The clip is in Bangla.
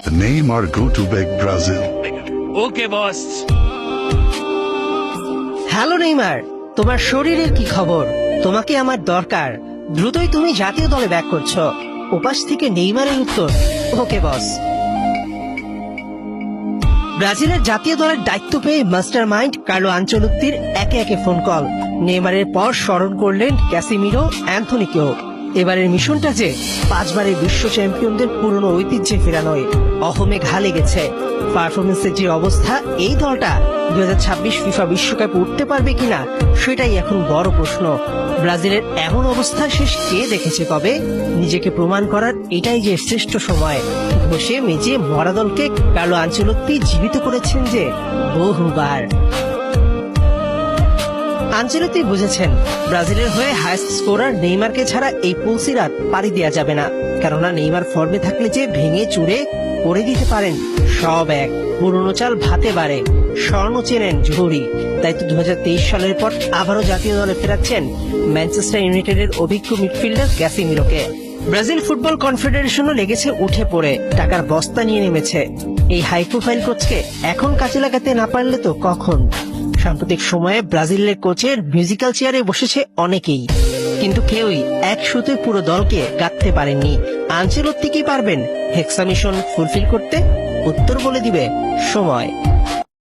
Neymar go to back Brazil. Okay boss. Hello Neymar, তোমার শরীরের কি খবর? তোমাকে আমার দরকার, দ্রুতই তুমি জাতীয় দলে ব্যাক করছো। ওপাশ থেকে নেইমারের উত্তর, ওকে বস। ব্রাজিলের জাতীয় দলের দায়িত্ব পেয়ে মাস্টার মাইন্ড কার্লো আনচেলত্তির একে একে ফোন কল। নেইমারের পর স্মরণ করলেন ক্যাসিমিরো, অ্যান্থনিকেও। এবারের মিশনটা যে 5 বারের বিশ্ব চ্যাম্পিয়নদের পুরনো ঐতিহ্যে ফেরানোয় অহমে ঘা লেগেছে। পারফরমেন্সের যে অবস্থা, এই দলটা 2026 ফিফা বিশ্বকাপে উঠতে পারবে কিনা সেটাই এখন বড় প্রশ্ন। ব্রাজিলের এমন অবস্থা শেষ কে দেখেছে কবে? নিজেকে প্রমাণ করার এটাই যে শ্রেষ্ঠ সময়। বসে মেজে মরা দলকে কার্লো আনচেলত্তি জীবিত করেছেন যে বহুবার। আনচেলত্তি বুঝেছেন ব্রাজিলের হয়ে হাইস্ট স্কোরার নেইমারকে ছাড়া এই পুলসিরাত পাড়ি দেওয়া যাবে না। কেননা নেইমার ফর্মে থাকলে যে ভেঙে চুরে করে দিতে পারেন সব এক। পুরনো চাল ভাতে বাড়ে, স্বর্ণ চেনেন জহুরি। তাই তো 2023 সালের পর আবারও জাতীয় দলে ফেরাচ্ছেন ম্যানচেস্টার ইউনাইটেডের অভিজ্ঞ মিডফিল্ডার ক্যাসিমিরোকে। ব্রাজিল ফুটবল কনফেডারেশনও লেগেছে উঠে পড়ে, টাকার বস্তা নিয়ে নেমেছে। এই হাই প্রোফাইল কোচকে এখন কাজে লাগাতে না পারলে তো কখন? সাম্প্রতিক সময়ে ব্রাজিলের কোচের মিউজিক্যাল চেয়ারে বসেছে অনেকেই, কিন্তু কেউই এক সুতে পুরো দলকে গাঁথতে পারেননি। আনচেলত্তি কি পারবেন হেক্সা মিশন ফুলফিল করতে? উত্তর বলে দিবে সময়।